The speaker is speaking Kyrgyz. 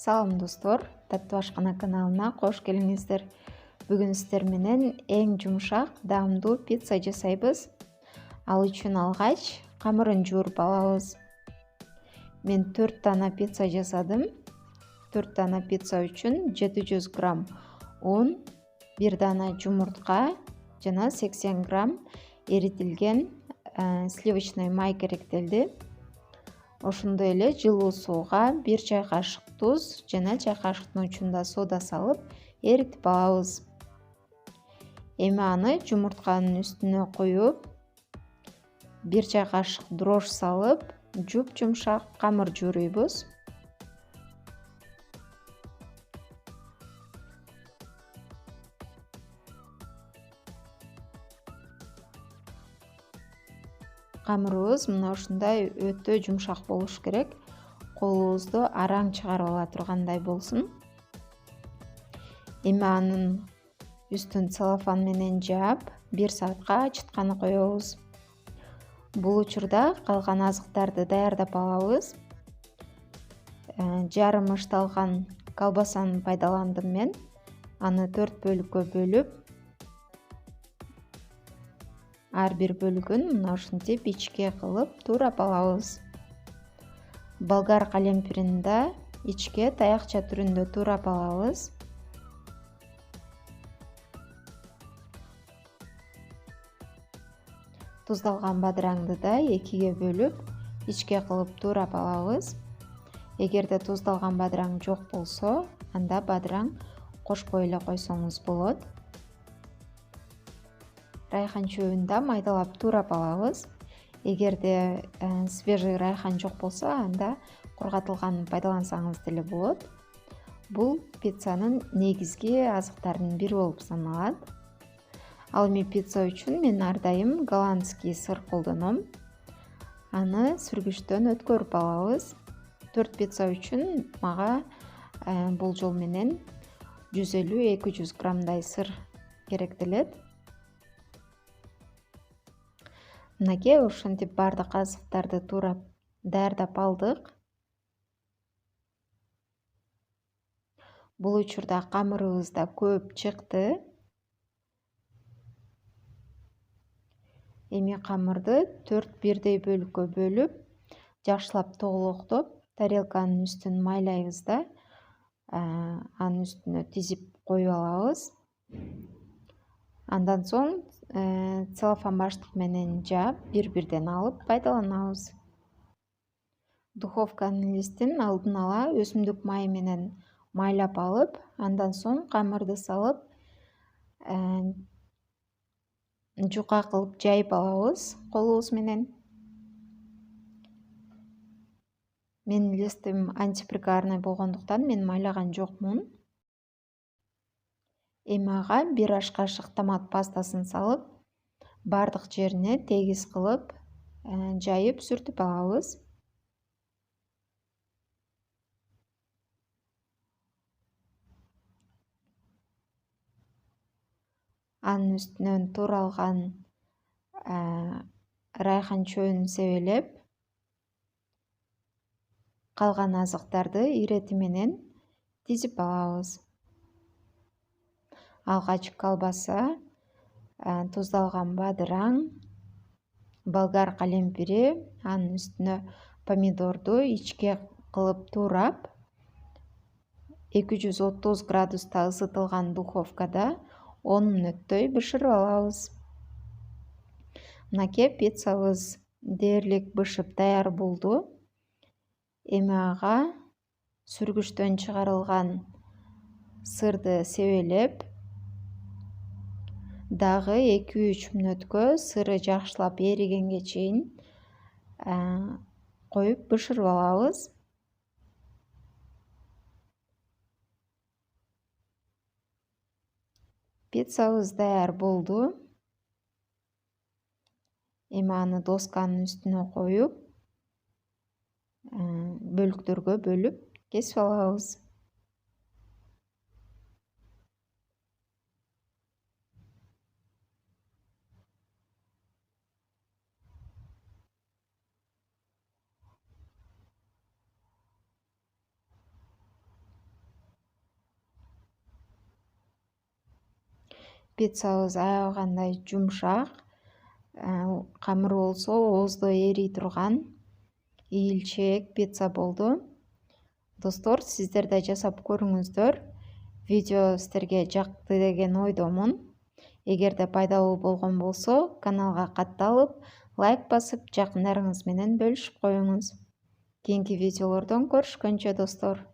Салам достор, Таттуу ашкана каналына кош келиңиздер. Бүгүн сиздер менен эң жумшак, даамдуу пицца жасайбыз. Ал үчүн алгач камырын жууруп алабыз. Мен 4 дана пицца жасадым. 4 дана пицца үчүн 700 грамм un, 1 дана жумуртка жана 80 грамм эритилген сливочный май керектелди. Ошондой эле жылуу сууга 1 чай кашык туз жана чай кашыктын учунда сода салып эритип алабыз. Эми аны жумуртканын үстүнө куюп, 1 чай кашык дрожь салып, жумшак камыр жууруйбуз. Камырыбыз мына ушундай өтө жумшак болуш керек. Колубузду араң чыгарып ала тургандай болсун. Эми анын үстүн целлофан менен жаап, 1 саатка ачытканы коебуз. Бул учурда калган азыктарды даярдап алабыз. Жарым ышталган колбасаны пайдаландым мен. Аны 4 бөлүккө бөлүп, ар бир бөлүгүн мына ушинтип ичке кылып туурап алабыз. Болгар калемпирин да ичке таякча түрүндө туурап алабыз. Туздалган бадыраңды да 2ге бөлүп, ичке кылып туурап алабыз. Эгерде туздалган бадыраң жок болсо, анда бадыраң кошпой эле койсоңуз болот. Райхан чөбүн да майдалап туурап алабыз. Эгерде свежий райхан жок болсо, анда кургатылганын пайдалансаңыз деле болот. Бул пиццанын негизги азыктарынын бири болуп саналат. Ал эми пицца үчүн мен ар дайым голландский сыр колдоном. Аны сүргүчтөн өткөрүп алабыз. 4 пицца үчүн мага бул жол менен 150-200 граммдай сыр керектелет. Мынакей ошентип бардык азыктарды туурап даярдап алдык. Бул учурда камырыбыз да көп чыкты. Эми камырды 4 бирдей бөлүккө бөлүп, жакшылап тоголоктоп, тарелканын үстүн майлайбыз да, анын үстүнө тизип коюп алабыз. Андан соң целлофан баштык менен жаап, бир-бирден алып пайдаланабыз. Духовканын листин алдын ала өсүмдүк майы менен майлап алып, андан соң камырды салып, жука кылып жайып алабыз колубуз менен. Менин листим антипригарный болгондуктан мен майлаган жокмун. Эми ага 1 аш кашык томат пастасын салып, бардык жерине тегиз кылып жайып сүртүп алабыз. Анын үстүнөн тууралган райхан чөбүн себелеп, калган азыктарды ирети менен тизип алабыз. Алгач колбаса, туздалган бадыраң, болгар калемпири, анын үстүнө помидорду ичке кылып туурап, 230 градуста ысытылган духовкада 10 мүнөттөй бышырып алабыз. Мынакей пиццабыз дээрлик бышып даяр болду. Эми ага сүргүчтөн чыгарылган сырды себелеп, дагы 2-3 мүнөткө сыры жакшылап эригенге чейин коюп бышырып алабыз. Пиццабыз даяр болду. Эми аны досканын үстүнө коюп, бөлүктөргө бөлүп кесип алабыз. пиццабыз аябагандай жумшак, камыр болсо ооздо эрий турган ийилчээк пицца болду. Достор, сиздер да жасап көрүңүздөр. Видео сиздерге жакты деген ойдомун. Эгерде пайдалуу болгон болсо, каналга катталып, лайк басып, жакындарыңыз менен бөлүшүп коюңуз. Кийинки видеолордон көрүшкөнчө достор.